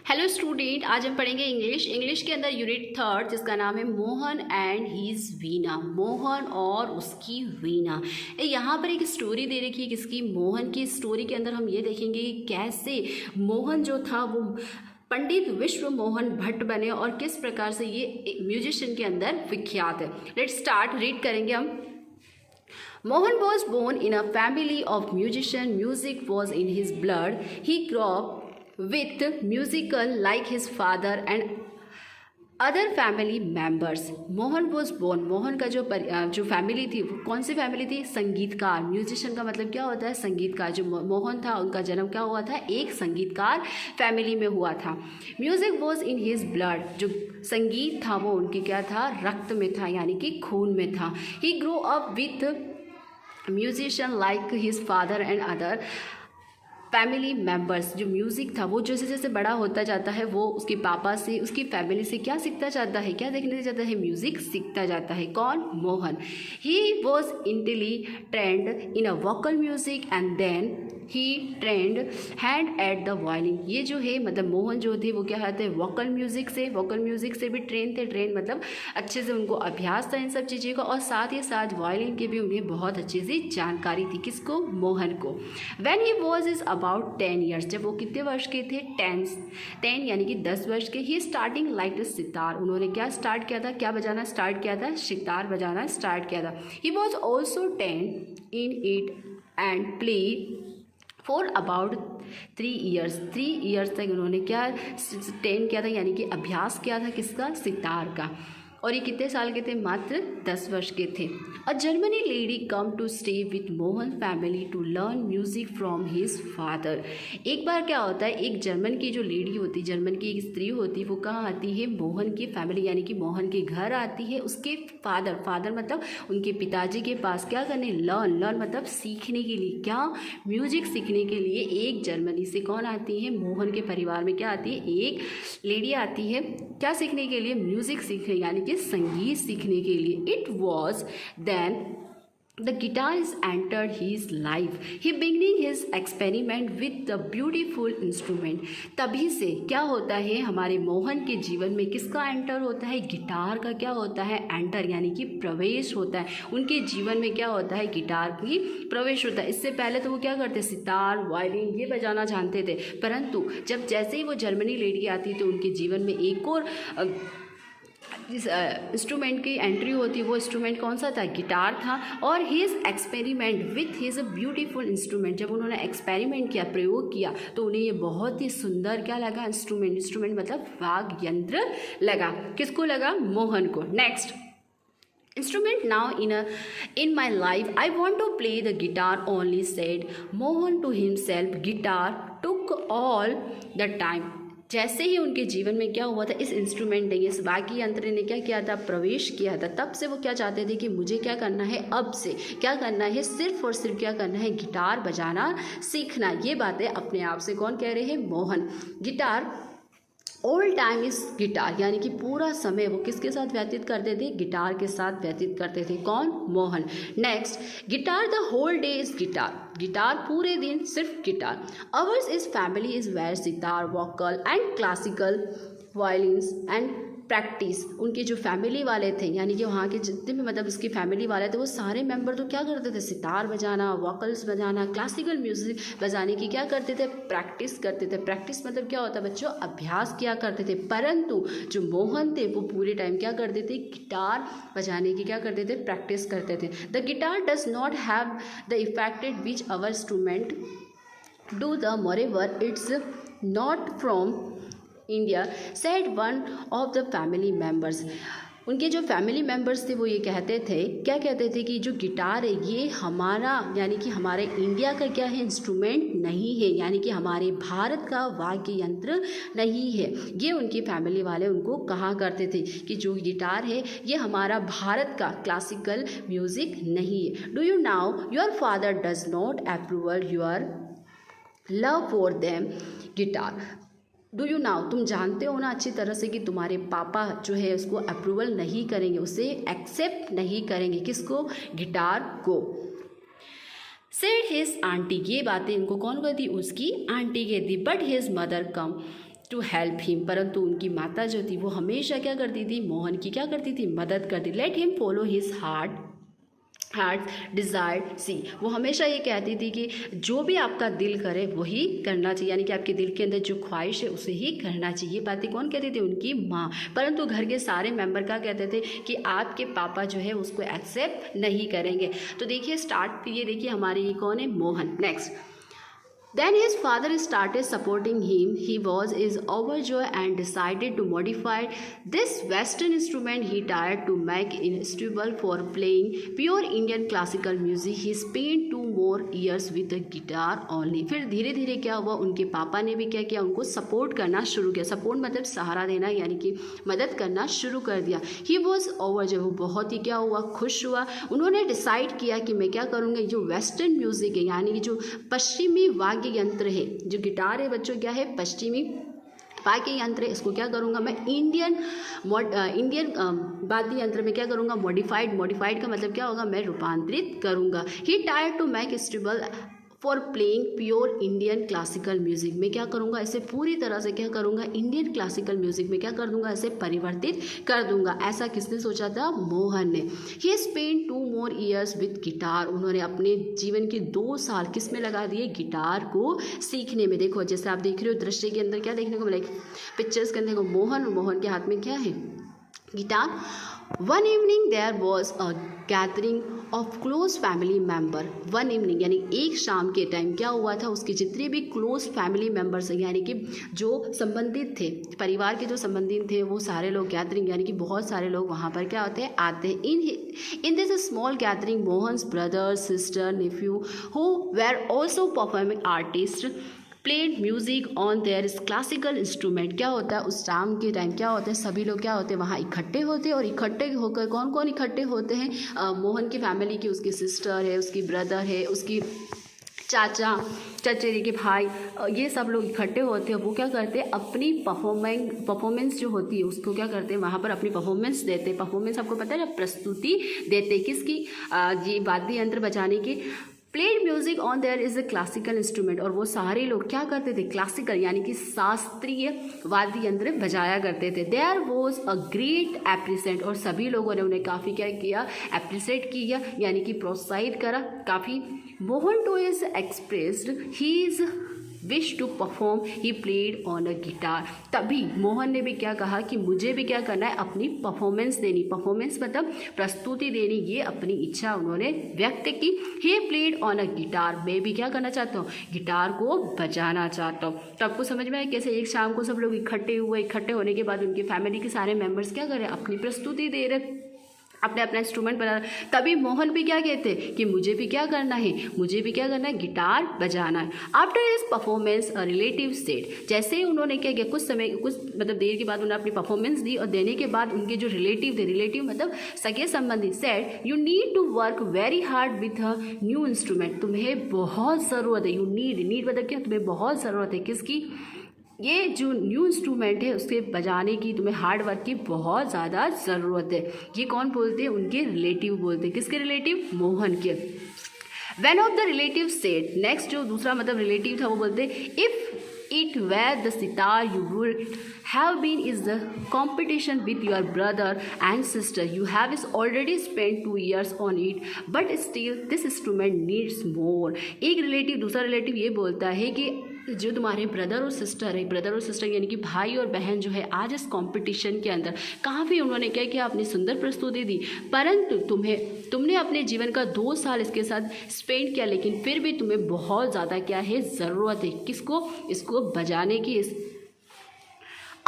Hello student, आज हम पढ़ेंगे इंग्लिश के अंदर यूनिट थर्ड जिसका नाम है मोहन एंड हीज वीणा। मोहन और उसकी वीणा। यहाँ पर एक स्टोरी दे रखी है किसकी, मोहन की। स्टोरी के अंदर हम ये देखेंगे कि कैसे मोहन जो था वो पंडित विश्व मोहन भट्ट बने और किस प्रकार से ये म्यूजिशियन के अंदर विख्यात है। लेट्स स्टार्ट, रीड करेंगे हम। Mohan was born in a family of musicians. Music was in his blood. He grew up with musical like his father and other family members. Mohan was born, Mohan का जो family थी वो कौन सी family थी? संगीतकार। Musician का मतलब क्या होता है? संगीतकार। जो मोहन था उनका जन्म क्या हुआ था? एक संगीतकार फैमिली में हुआ था। Music was in his blood, जो संगीत था वो उनके क्या था? रक्त में था, यानी कि खून में था। He grow up with musician like his father and other family members. जो म्यूज़िक था वो जैसे जैसे बड़ा होता जाता है वो उसके पापा से, उसकी फैमिली से क्या सीखता जाता है? क्या देखने जाता है? म्यूज़िक सीखता जाता है। कौन? Mohan. He was intelligent in a vocal music and then he trained hand at the violin. ये जो है मतलब मोहन जो थे वो क्या कहते हैं? वोकल म्यूज़िक से भी ट्रेन थे। ट्रेन मतलब अच्छे से उनको अभ्यास था इन सब चीज़ों का, और साथ ही साथ वायलिन की भी उन्हें बहुत अच्छे से जानकारी थी। किसको? मोहन को। When he was is about 10 years, जब वो कितने वर्ष के थे? 10 यानी कि 10 वर्ष के। ही स्टार्टिंग लाइक द सितार, उन्होंने क्या स्टार्ट किया था? क्या बजाना स्टार्ट किया था? सितार बजाना स्टार्ट किया था। He was also 10 in it and play for about 3 years. 3 years तक उन्होंने क्या 10 किया था, यानी कि अभ्यास किया था किसका? सितार का। और ये कितने साल के थे? मात्र 10 वर्ष के थे। A Germany lady come to stay with Mohan family to learn music from his father. एक बार क्या होता है, एक जर्मन की जो लेडी होती, जर्मन की एक स्त्री होती, वो कहाँ आती है? मोहन की फैमिली यानी कि मोहन के घर आती है। उसके फादर मतलब उनके पिताजी के पास क्या करने? लर्न मतलब सीखने के लिए। क्या? म्यूजिक सीखने के लिए एक जर्मनी से कौन आती है? मोहन के परिवार में क्या आती है? एक लेडी आती है। क्या सीखने के लिए? म्यूजिक सीखने, यानी कि संगीत सीखने के लिए। It was then the guitarist entered his life. He beginning his experiment with the beautiful instrument. तभी से क्या होता है? हमारे मोहन के जीवन में किसका एंटर होता है? गिटार का क्या होता है? एंटर यानी कि प्रवेश होता है। उनके जीवन में क्या होता है? गिटार की प्रवेश होता है। इससे पहले तो वो क्या करते? सितार, वायलिन ये बजाना जानते थे, परंतु जब जैसे ही वो जर्मनी लेडी आती तो उनके जीवन में एक और जिस इंस्ट्रूमेंट की एंट्री होती, वो इंस्ट्रूमेंट कौन सा था? गिटार था। और his experiment with his beautiful instrument, जब उन्होंने एक्सपेरिमेंट किया, प्रयोग किया, तो उन्हें ये बहुत ही सुंदर क्या लगा? इंस्ट्रूमेंट मतलब वाद्य यंत्र लगा। किसको लगा? मोहन को। Next, instrument now in my life I want to play the guitar only, said Mohan to himself. Guitar took all the time. जैसे ही उनके जीवन में क्या हुआ था? इस इंस्ट्रूमेंट ने, इस वाद्य यंत्र ने क्या किया था? प्रवेश किया था। तब से वो क्या चाहते थे कि मुझे क्या करना है? अब से क्या करना है? सिर्फ और सिर्फ क्या करना है? गिटार बजाना सीखना। ये बातें अपने आप से कौन कह रहे हैं? Mohan. Guitar all time is guitar, यानी कि पूरा समय वो किसके साथ व्यतीत करते थे? गिटार के साथ व्यतीत करते थे। कौन? Mohan. Next, guitar the whole day is guitar, guitar पूरे दिन सिर्फ guitar. Hours is family is where sitar, vocal and classical violins and practice. उनके जो फैमिली वाले थे, यानी कि वहाँ के जितने भी मतलब उसकी फैमिली वाले थे, वो सारे मेंबर तो क्या करते थे? सितार बजाना, वोकल्स बजाना, क्लासिकल म्यूजिक बजाने की क्या करते थे? प्रैक्टिस करते थे। प्रैक्टिस मतलब क्या होता है बच्चों? अभ्यास किया करते थे। परंतु जो मोहन थे वो पूरे टाइम क्या करते थे? गिटार बजाने की क्या करते थे? प्रैक्टिस करते थे। The guitar does not have the affected which our instrument do the moreover it's not from India, said one of the family members. उनके जो फैमिली मेम्बर्स थे वो ये कहते थे, क्या कहते थे? कि जो गिटार है ये हमारा, यानी कि हमारे इंडिया का क्या है? इंस्ट्रूमेंट नहीं है, यानी कि हमारे भारत का वाद्य यंत्र नहीं है। ये उनकी फैमिली वाले उनको कहा करते थे कि जो गिटार है ये हमारा भारत का क्लासिकल म्यूजिक नहीं है। Do you now your father does not approval your love for them guitar. Do you now, तुम जानते हो ना अच्छी तरह से कि तुम्हारे पापा जो है उसको अप्रूवल नहीं करेंगे, उसे एक्सेप्ट नहीं करेंगे। किसको? गिटार को। सेड हिज आंटी, ये बातें इनको कौन कहती? उसकी आंटी कहती। But his mother come to help him, परंतु उनकी माता जो थी वो हमेशा क्या करती थी, मोहन की क्या करती थी, मदद करती। Let him follow his heart desire see, वो हमेशा ये कहती थी कि जो भी आपका दिल करे वही करना चाहिए, यानी कि आपके दिल के अंदर जो ख्वाहिश है उसे ही करना चाहिए। बातें कौन कहती थी, उनकी माँ। परंतु घर के सारे मेंबर क्या कहते थे कि आपके पापा जो है उसको एक्सेप्ट नहीं करेंगे। तो देखिए स्टार्ट, ये देखिए हमारे ये कौन है, Mohan. Next, then his father started supporting him. He was is overjoyed and decided to modify this western instrument he tried to make instrumentable for playing pure Indian classical music. He spent 2 more years with the guitar only. फिर धीरे धीरे क्या हुआ, उनके पापा ने भी क्या किया, उनको सपोर्ट करना शुरू किया। सपोर्ट मतलब सहारा देना, यानी कि मदद करना शुरू कर दिया। ही वॉज ओवरजॉयड, वो बहुत ही क्या हुआ, खुश हुआ। उन्होंने डिसाइड किया कि मैं क्या करूँगा, जो वेस्टर्न म्यूज़िक है यानी कि जो पश्चिमी वाद्य यंत्र है, जो गिटार है बच्चों क्या है, पश्चिमी वाद्य यंत्र है, इसको क्या करूँगा मैं, इंडियन वाद्य यंत्र में क्या करूँगा, मॉडिफाइड का मतलब क्या होगा, मैं रूपांतरित करूँगा। He tried to make stable for playing pure Indian classical music में क्या करूँगा, इसे पूरी तरह से क्या करूँगा, इंडियन क्लासिकल म्यूज़िक में क्या कर दूँगा, इसे परिवर्तित कर दूँगा। ऐसा किसने सोचा था, मोहन ने। He spend 2 more years with guitar, उन्होंने अपने जीवन के 2 साल किस में लगा दिए, गिटार को सीखने में। देखो जैसे आप देख रहे हो दृश्य के अंदर क्या देखने को मिला, पिक्चर्स के अंदर को मोहन के हाथ में क्या है, guitar. One evening there was a gathering of close family member. One evening यानी एक शाम के टाइम क्या हुआ था, उसके जितने भी क्लोज फैमिली मेम्बर्स हैं यानी कि जो संबंधित थे, परिवार के जो संबंधित थे, वो सारे लोग गैदरिंग यानी कि बहुत सारे लोग वहाँ पर क्या होते हैं, आते हैं। In this small gathering Mohan's brother sister nephew who were also performing artist played music on their classical instrument. क्या होता है उस शाम के टाइम, क्या होता है, सभी लोग क्या होते हैं, वहाँ इकट्ठे होते हैं। और इकट्ठे होकर कौन कौन इकट्ठे होते हैं, मोहन की फैमिली की, उसकी सिस्टर है, उसकी ब्रदर है, उसकी चचेरी के भाई, ये सब लोग इकट्ठे होते हैं। वो क्या करते हैं, अपनी परफॉर्मेंस जो होती है उसको क्या करते हैं, वहाँ पर अपनी परफॉर्मेंस देते हैं। परफॉर्मेंस आपको पता है, प्रस्तुति देते हैं किसकी, ये वाद्य यंत्र बजाने की। Played music on their is a classical instrument, और वो सारे लोग क्या करते थे, क्लासिकल यानी कि शास्त्रीय वाद्य यंत्र बजाया करते थे। देयर वॉज अ ग्रेट एप्रिसेंट, और सभी लोगों ने उन्हें काफ़ी क्या किया, एप्रिसेट किया यानी कि प्रोत्साहित करा काफ़ी। Mohan too is expressed his wish to perform, he played on a guitar. तभी मोहन ने भी क्या कहा कि मुझे भी क्या करना है, अपनी परफॉर्मेंस देनी। परफॉर्मेंस मतलब प्रस्तुति देनी, ये अपनी इच्छा उन्होंने व्यक्त की। ही प्लेड ऑन अ गिटार, मैं भी क्या करना चाहता हूँ, गिटार को बजाना चाहता हूँ। तो आपको समझ में आया कैसे एक शाम को सब लोग इकट्ठे हुए, इकट्ठे होने के बाद उनकी फैमिली के सारे मेम्बर्स क्या कर रहे हैं, अपनी प्रस्तुति दे रहे, अपने अपना इंस्ट्रूमेंट बजा। तभी मोहन भी क्या कहते हैं कि मुझे भी क्या करना है, मुझे भी क्या करना है, गिटार बजाना है। After his performance uh relative said, जैसे ही उन्होंने क्या किया, कुछ मतलब देर के बाद उन्होंने अपनी परफॉर्मेंस दी, और देने के बाद उनके जो रिलेटिव थे, रिलेटिव मतलब सगे संबंधी, said you need to work very hard with a new instrument, तुम्हें बहुत ज़रूरत है। यू नीड मतलब क्या, तुम्हें बहुत ज़रूरत है किसकी, ये जो न्यू इंस्ट्रूमेंट है उसके बजाने की तुम्हें हार्ड वर्क की बहुत ज़्यादा ज़रूरत है। ये कौन बोलते हैं, उनके रिलेटिव बोलते हैं। किसके रिलेटिव, मोहन के। One of the relative said, next जो दूसरा मतलब रिलेटिव था वो बोलते, if it were the sitar you would have been is the competition with your brother and sister. You have is already spent 2 years on it, but still this instrument needs more. एक relative दूसरा relative ये बोलता है कि जो तुम्हारे brother और sister यानी कि भाई और बहन जो है, आज इस कंपटीशन के अंदर काफ़ी उन्होंने क्या किया, अपनी सुंदर प्रस्तुति दी, परंतु तुमने अपने जीवन का 2 साल इसके साथ स्पेंड किया, लेकिन फिर भी तुम्हें बहुत ज़्यादा क्या है, ज़रूरत है किसको, इसको बजाने की।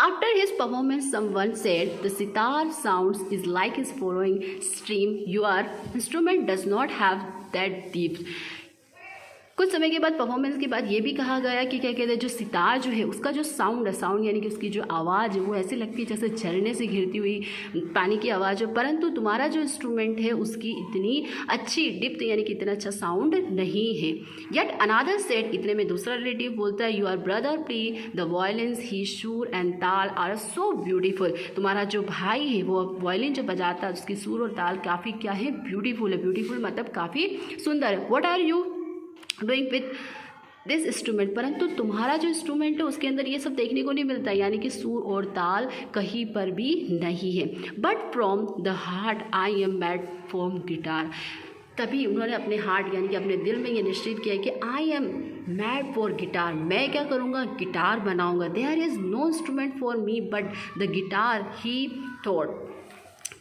After his performance, someone said, the sitar sounds is like his flowing stream. Your instrument does not have that depth. कुछ समय के बाद, परफॉर्मेंस के बाद ये भी कहा गया कि क्या कहते हैं, जो सितार जो है उसका जो साउंड यानी कि उसकी जो आवाज़ है वो ऐसे लगती है जैसे झरने से घिरती हुई पानी की आवाज़ है, परंतु तुम्हारा जो इंस्ट्रूमेंट है उसकी इतनी अच्छी डिप्थ यानी कि इतना अच्छा साउंड नहीं है। येट अनादर सेट, इतने में दूसरा रिलेटिव बोलता है, योर ब्रदर प्ले द वायलिन्स ही सुर एंड ताल आर सो ब्यूटीफुल। तुम्हारा जो भाई है वो वायलिन जो बजाता है उसकी सुर और ताल काफ़ी क्या है, ब्यूटीफुल है। ब्यूटीफुल मतलब काफ़ी सुंदर है। What are you doing with this instrument, परंतु तुम्हारा जो इंस्ट्रूमेंट है उसके अंदर ये सब देखने को नहीं मिलता, यानी कि सुर और ताल कहीं पर भी नहीं है। But from the heart I am made for guitar. तभी उन्होंने अपने हार्ट यानी कि अपने दिल में ये निश्चित किया कि I am mad for guitar, मैं क्या करूँगा, गिटार बनाऊँगा। There is no instrument for me but the guitar, he thought.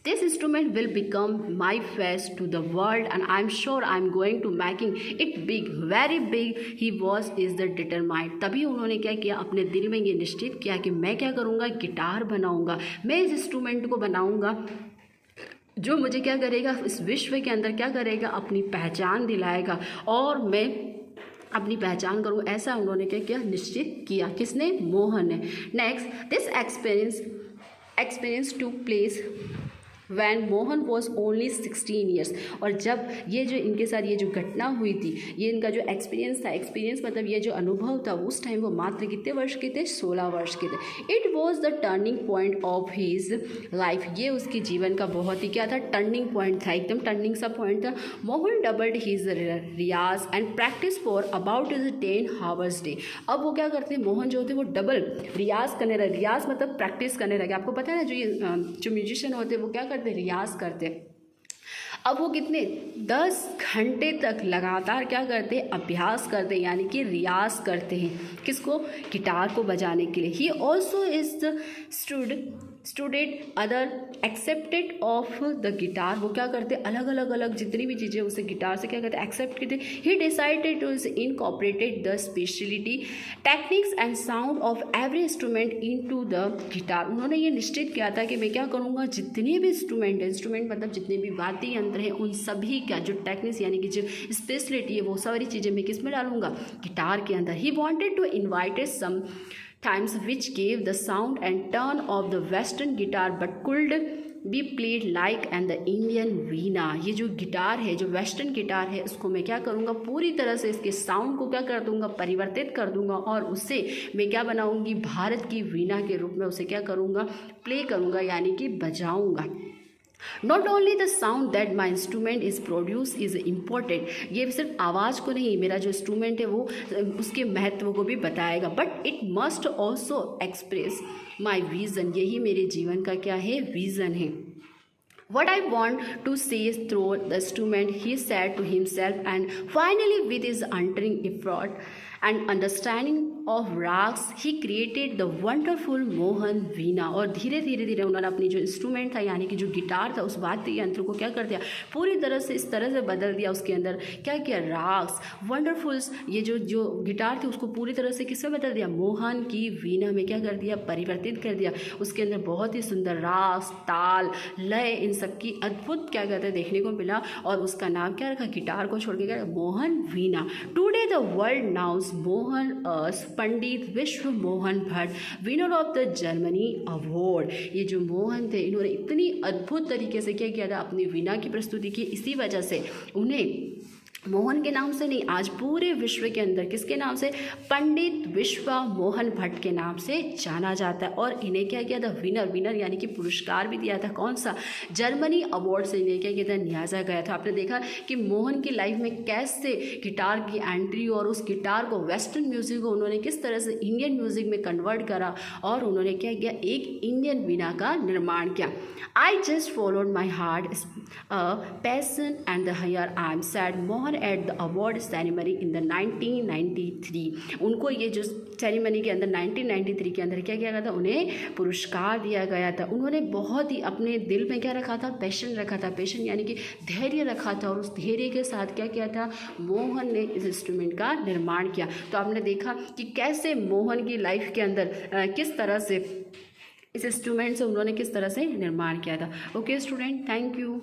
This instrument will become my face to the world and I'm sure I'm going to making it big, very big. He was is the determined. तभी उन्होंने क्या किया, अपने दिल में ये निश्चित किया कि मैं क्या करूँगा, गिटार बनाऊँगा, मैं इस इंस्ट्रूमेंट को बनाऊँगा जो मुझे क्या करेगा, इस विश्व के अंदर क्या करेगा, अपनी पहचान दिलाएगा और मैं अपनी पहचान करूँ। ऐसा उन्होंने क्या किया, निश्चित किया। किसने, मोहन ने। Next, this experience to place when Mohan was only 16 years. और जब ये जो इनके साथ ये जो घटना हुई थी, ये इनका जो एक्सपीरियंस था, एक्सपीरियंस मतलब ये जो अनुभव था, उस टाइम वो मात्र कितने वर्ष के थे, 16 वर्ष के थे। It was the turning point of his life, ये उसके जीवन का बहुत ही क्या था, टर्निंग पॉइंट था, एकदम टर्निंग सा पॉइंट था। Mohan doubled his riyaz and practice for about 10 hours day. अब वो क्या करते हैं, मोहन जो होते हैं वो डबल रियाज करने लगे। रियाज मतलब प्रैक्टिस करने लगे। आपको पता है ना, जो म्यूजिशियन होते हैं वो क्या करते हैं, रियाज करते। अब वो कितने 10 घंटे तक लगातार क्या करते हैं, अभ्यास करते हैं, यानी कि रियाज करते हैं। किसको, गिटार को बजाने के लिए। He also is the student other accepted of the guitar. वो क्या करते, अलग जितनी भी चीज़ें उसे गिटार से क्या करते, एक्सेप्ट करते। He decided to incorporated the speciality techniques and sound of every instrument into the guitar. उन्होंने ये निश्चित किया था कि मैं क्या करूँगा, जितने भी इंस्ट्रूमेंट मतलब जितने भी वाद्य यंत्र हैं, उन सभी का जो टेक्निक्स यानी कि जो स्पेशलिटी है, वो सारी चीज़ें मैं किस में डालूंगा, गिटार के अंदर। He wanted to invited some times which gave the sound and turn of the western guitar but could be played like and the Indian veena। ये जो गिटार है, जो वेस्टर्न गिटार है, उसको मैं क्या करूँगा, पूरी तरह से इसके साउंड को क्या कर दूँगा, परिवर्तित कर दूँगा और उससे मैं क्या बनाऊँगी, भारत की वीणा के रूप में उसे क्या करूँगा, प्ले करूँगा, यानी कि बजाऊँगा। Not only the sound that my instrument is produce is important. ये सिर्फ आवाज़ को नहीं, मेरा जो इंस्ट्रूमेंट है वो उसके महत्व को भी बताएगा, but it must also express my vision. यही मेरे जीवन का क्या है, विज़न है। What I want to say through the instrument, he said to himself, and finally with his unerring effort and understanding of rags, he created the wonderful Mohan वीणा। और धीरे धीरे उन्होंने अपनी जो इंस्ट्रूमेंट था यानी कि जो गिटार था, उस वाद्य यंत्र को क्या कर दिया, पूरी तरह से इस तरह से बदल दिया। उसके अंदर क्या किया, राग्स, वंडरफुल्स, ये जो गिटार थे उसको पूरी तरह से किसमें बदल दिया, मोहन की वीणा में क्या कर दिया, परिवर्तित कर दिया। उसके अंदर बहुत ही सुंदर राग, ताल, लय, इन सब की अद्भुत क्या कहते हैं देखने को मिला। और उसका नाम क्या रखा, गिटार को छोड़ के क्या, Mohan veena. Today the world knows Mohan as Pandit Vishwa Mohan Bhatt, winner of the Grammy award. ये जो मोहन थे, इन्होंने इतनी अद्भुत तरीके से क्या किया था, अपनी वीणा की प्रस्तुति की। इसी वजह से उन्हें मोहन के नाम से नहीं, आज पूरे विश्व के अंदर किसके नाम से, पंडित विश्व मोहन भट्ट के नाम से जाना जाता है। और इन्हें क्या किया था, विनर यानी कि पुरस्कार भी दिया था। कौन सा, जर्मनी अवार्ड से इन्हें क्या किया था, नियाजा गया था। आपने देखा कि मोहन की लाइफ में कैसे गिटार की एंट्री और उस गिटार को, वेस्टर्न म्यूजिक को उन्होंने किस तरह से इंडियन म्यूजिक में कन्वर्ट करा और उन्होंने क्या किया, एक इंडियन वीणा का निर्माण किया। I just followed my heart passion and the here I am sad Mohan at the award ceremony in the 1993। उनको ये जो सेरेमनी के अंदर 1993 के अंदर क्या किया गया था, उन्हें पुरस्कार दिया गया था। उन्होंने बहुत ही अपने दिल में क्या रखा था, पैशन रखा था। पैशन यानी कि धैर्य रखा था और उस धैर्य के साथ क्या किया था, मोहन ने इस इंस्ट्रूमेंट का निर्माण किया। तो आपने देखा कि कैसे मोहन की लाइफ के अंदर किस तरह से इस इंस्ट्रूमेंट से उन्होंने किस तरह से निर्माण किया था। Okay student, thank you.